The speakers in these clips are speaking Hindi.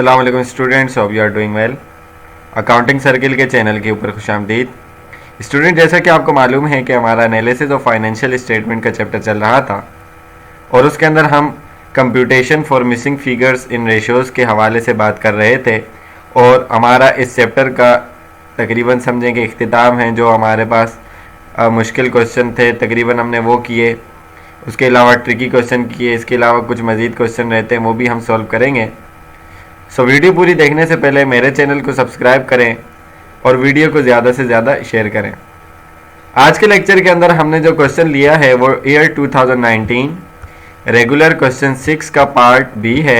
अस्सलाम वालेकुम students, hope you are doing well. Accounting circle के चैनल के ऊपर खुशामदीद। स्टूडेंट, जैसा कि आपको मालूम है कि हमारा एनालिसिस ऑफ फाइनेंशियल स्टेटमेंट का चैप्टर चल रहा था और उसके अंदर हम computation for missing figures in ratios के हवाले से बात कर रहे थे और हमारा इस चैप्टर का तकरीबन समझें कि इख्तिताम है। जो हमारे पास मुश्किल क्वेश्चन थे तकरीबन हमने वो किए, उसके अलावा ट्रिकी क्वेश्चन किए, इसके अलावा कुछ मज़ीद क्वेश्चन रहते हैं वो भी हम सॉल्व करेंगे। सो वीडियो पूरी देखने से पहले मेरे चैनल को सब्सक्राइब करें और वीडियो को ज़्यादा से ज़्यादा शेयर करें। आज के लेक्चर के अंदर हमने जो क्वेश्चन लिया है वो ईयर 2019 रेगुलर क्वेश्चन 6 का पार्ट बी है।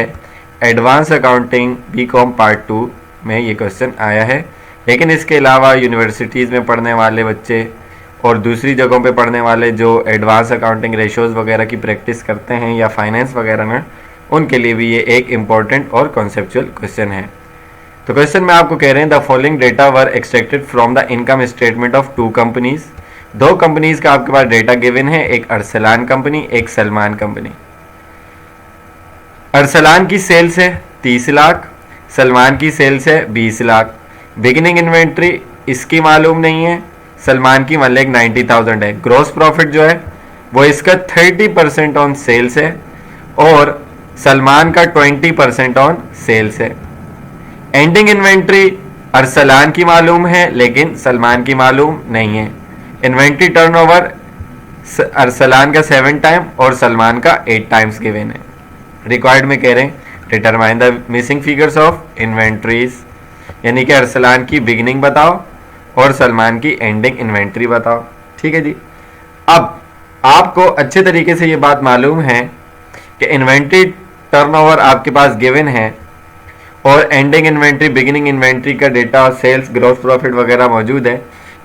एडवांस अकाउंटिंग बीकॉम पार्ट 2 में ये क्वेश्चन आया है, लेकिन इसके अलावा यूनिवर्सिटीज़ में पढ़ने वाले बच्चे और दूसरी जगहों पे पढ़ने वाले जो एडवांस अकाउंटिंग रेशोज़ वगैरह की प्रैक्टिस करते हैं या फाइनेंस वगैरह में, उनके लिए भी ये एक इम्पॉर्टेंट और कॉन्सेप्चुअल क्वेश्चन है। तो क्वेश्चन में आपको कह रहे हैं the following data were extracted from the income statement of two companies. दो कंपनीज का आपके पास डेटा गिवन है, एक अरसलान कंपनी, एक सलमान कंपनी। अरसलान की सेल्स है 30 लाख, सलमान की सेल्स है 20 लाख। बिगिनिंग इन्वेंट्री इसकी मालूम नहीं है, सलमान की 1,90,000 है। ग्रॉस प्रॉफिट जो है वो इसका 30% ऑन सेल्स है और सलमान का 20% ऑन सेल्स है। एंडिंग इन्वेंट्री अरसलान की मालूम है लेकिन सलमान की मालूम नहीं है। इन्वेंट्री टर्नओवर अरसलान का 7 टाइम और सलमान का 8 टाइम्स गिवन है। रिक्वायर्ड में कह रहे हैं determine the missing figures of inventories, यानी कि अरसलान की बिगिनिंग बताओ और सलमान की एंडिंग इन्वेंट्री बताओ। ठीक है जी। अब आपको अच्छे तरीके से ये बात मालूम है कि इन्वेंट्री टर्नओवर आपके पास गिवन है और एंडिंग इन्वेंट्री बिगिनिंग इन्वेंट्री का डेटा, सेल्स, ग्रॉस प्रॉफिट वगैरह मौजूद है।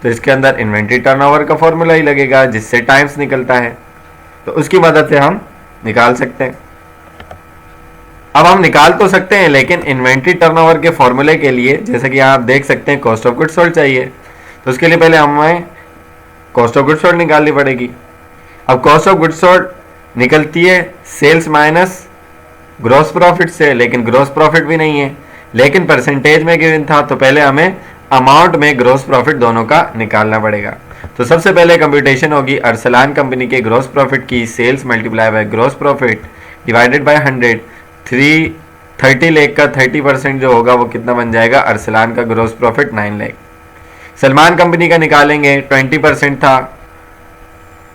तो इसके अंदर इन्वेंट्री टर्नओवर का फॉर्मूला ही लगेगा जिससे टाइम्स निकलता है, तो उसकी मदद से हम निकाल सकते हैं। अब हम निकाल तो सकते हैं लेकिन इन्वेंट्री टर्नओवर के फॉर्मूले के लिए जैसे कि आप देख सकते हैं कॉस्ट ऑफ गुड्स सोल्ड चाहिए, तो उसके लिए पहले हमें कॉस्ट ऑफ गुड्स सोल्ड निकालनी पड़ेगी। अब कॉस्ट ऑफ गुड्स सोल्ड निकलती है सेल्स माइनस ग्रॉस प्रॉफिट से, लेकिन ग्रॉस प्रॉफिट भी नहीं है, लेकिन परसेंटेज में गिवन था तो पहले हमें अमाउंट में ग्रॉस प्रॉफिट दोनों का निकालना पड़ेगा। तो सबसे पहले कंप्यूटेशन होगी अरसलान कंपनी के ग्रॉस प्रॉफिट की sales multiply by gross profit divided by 100। 30 lakh का 30% जो होगा वो कितना बन जाएगा, अरसलान का gross profit 9 lakh. Salman company का निकालेंगे 20% था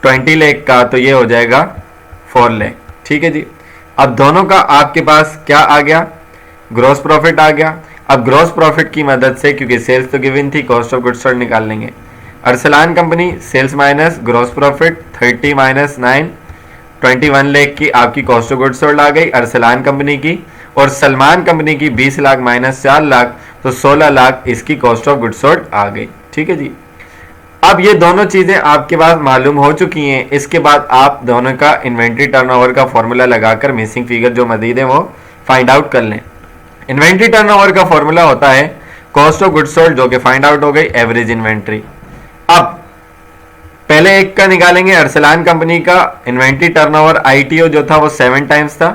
20 लाख का, तो ये हो जाएगा 4 लाख। ठीक है जी। अब दोनों का आपके पास क्या आ गया, ग्रॉस प्रॉफिट आ गया। अब ग्रॉस प्रॉफिट की मदद से, क्योंकि सेल्स तो गिवन थी, कॉस्ट ऑफ गुड्स सोल्ड निकाल लेंगे। Arsalan company sales minus gross profit 30 minus 9, 21 lakh की आपकी कॉस्ट ऑफ गुड्स सोल्ड आ गई अरसलान कंपनी की, और सलमान कंपनी की 20 लाख माइनस 4 लाख, तो 16 लाख इसकी कॉस्ट ऑफ गुड्स सोल्ड आ गई। ठीक है जी। अब ये दोनों चीजें आपके पास मालूम हो चुकी हैं। इसके बाद आप दोनों का इन्वेंट्री टर्नओवर का फॉर्मूला लगाकर मिसिंग फिगर जो मजीद है वो फाइंड आउट कर लें। इन्वेंट्री टर्नओवर का फॉर्मूला होता है कॉस्ट ऑफ गुड्स सोल्ड, जो कि फाइंड आउट हो गई एवरेज इन्वेंट्री। अब पहले एक का निकालेंगे अरसलान कंपनी का इन्वेंट्री टर्नओवर आईटीओ जो था वो 7 टाइम्स था।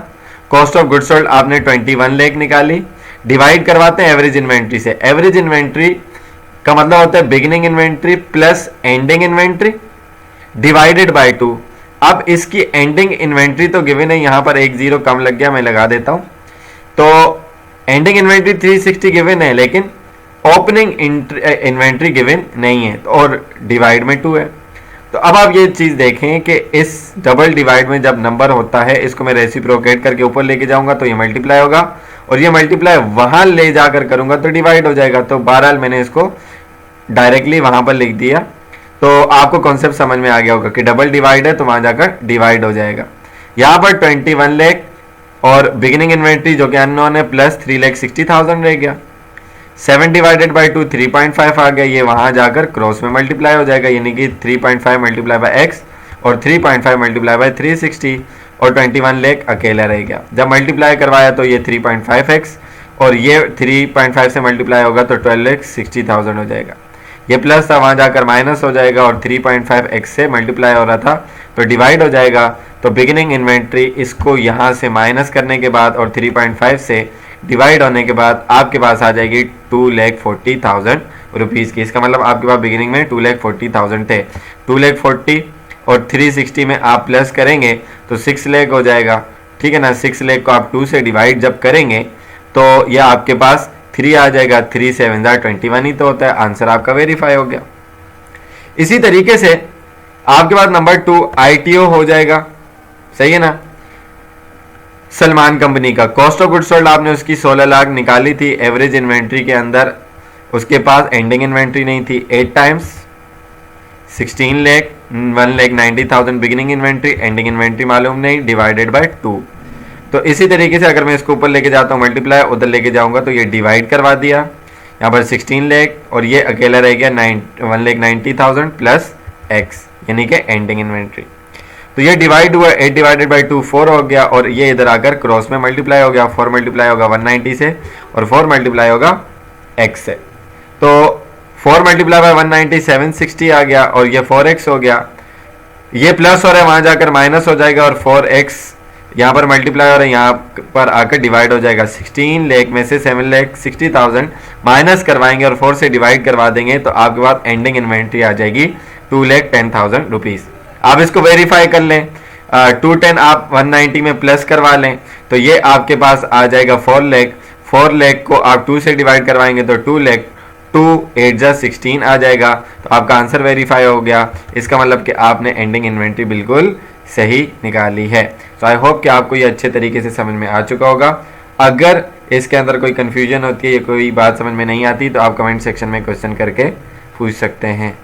कॉस्ट ऑफ गुड्स सोल्ड आपने 21 लाख निकाली, डिवाइड करवाते हैं एवरेज इन्वेंट्री से। एवरेज इन्वेंट्री का मतलब होता है beginning inventory plus ending inventory divided by 2। अब इसकी एंडिंग इन्वेंट्री तो गिवन है, यहां पर एक 0 कम लग गया, मैं लगा देता हूं। तो एंडिंग इन्वेंट्री 360 गिवन है लेकिन ओपनिंग इन्वेंट्री गिवन नहीं है, तो और डिवाइड में 2 है। तो अब आप ये चीज देखें कि इस डबल डिवाइड में जब नंबर होता है, इसको मैं रेसिप्रोकेट करके ऊपर लेके जाऊंगा तो ये मल्टीप्लाई होगा, और ये मल्टीप्लाई वहां ले जाकर करूंगा तो डिवाइड हो जाएगा। तो बहरहाल मैंने इसको डायरेक्टली वहां पर लिख दिया, तो आपको कॉन्सेप्ट समझ में आ गया होगा कि डबल डिवाइड है तो वहां जाकर डिवाइड हो जाएगा। यहां पर 21 लाख और बिगिनिंग इन्वेंट्री जो कि अननोन है प्लस 3,60,000 रह गया। 7 डिवाइडेड बाई 2 3.5 आ गया, ये वहां जाकर क्रॉस में मल्टीप्लाई हो जाएगा, यानी कि 3.5 मल्टीप्लाई बाय एक्स और 3.5 मल्टीप्लाई बाय 360, और 21 लाख अकेला रह गया। जब मल्टीप्लाई करवाया तो ये 3.5x और ये 3.5 से मल्टीप्लाई होगा तो 12,60,000 हो जाएगा। ये प्लस था, वहां जाकर माइनस हो जाएगा, और 3.5x से मल्टीप्लाई हो रहा था तो डिवाइड हो जाएगा। तो बिगिनिंग इन्वेंट्री इसको यहाँ से माइनस करने के बाद और 3.5 से डिवाइड होने के बाद आपके पास आ जाएगी 2,40,000 रुपीज़ की। इसका मतलब आपके पास बिगिनिंग में 2,40,000 थे। 2,40,000 और 360 में आप प्लस करेंगे तो 6 लाख हो जाएगा, ठीक है ना। 6 लाख को आप 2 से डिवाइड जब करेंगे तो यह आपके पास 3 आ जाएगा। 3 7 21 ही तो होता है। आंसर आपका वेरीफाई हो गया। इसी तरीके से आपके पास नंबर 2 ITO हो जाएगा, सही है ना। सलमान कंपनी का कॉस्ट ऑफ गुड्स सोल्ड आपने उसकी 16 लाख निकाली थी। एवरेज इन्वेंट्री के अंदर उसके पास एंडिंग इन्वेंट्री नहीं थी। 8 times 16 lakh 1,90,000 beginning inventory, ending inventory मालूम नहीं, डिवाइडेड बाय 2। तो इसी तरीके से अगर मैं इसको ऊपर लेके जाता हूँ मल्टीप्लाई, उधर लेके जाऊंगा तो ये डिवाइड करवा दिया। यहाँ पर 16 लाख और ये अकेला रह गया 1,90,000 प्लस x यानी कि एंडिंग इन्वेंट्री। तो ये डिवाइड हुआ, 8 डिवाइडेड बाई 2 4 हो गया और ये इधर आकर क्रॉस में मल्टीप्लाई हो गया। 4 मल्टीप्लाई होगा 190 से और 4 मल्टीप्लाई होगा x से। तो 4 मल्टीप्लाई बाय 190 760 आ गया और ये 4x हो गया। ये प्लस हो रहा है, वहां जाकर माइनस हो जाएगा और 4x यहाँ पर मल्टीप्लाई हो रहा है, यहाँ पर आकर डिवाइड हो जाएगा। 16 लाख में से 7,60,000 माइनस करवाएंगे और 4 से डिवाइड करवा देंगे तो आपके पास एंडिंग इन्वेंट्री आ जाएगी 2,10,000 रुपीज़। आप इसको वेरीफाई कर लें। 210 आप 190 में प्लस करवा लें तो ये आपके पास आ जाएगा 4 लाख। 4 लाख को आप 2 से डिवाइड करवाएंगे तो 2 लाख, 2 8 जा 16 आ जाएगा। तो आपका आंसर वेरीफाई हो गया। इसका मतलब कि आपने एंडिंग इन्वेंट्री बिल्कुल सही निकाली है। तो आई होप कि आपको ये अच्छे तरीके से समझ में आ चुका होगा। अगर इसके अंदर कोई कन्फ्यूजन होती है या कोई बात समझ में नहीं आती तो आप कमेंट सेक्शन में क्वेश्चन करके पूछ सकते हैं।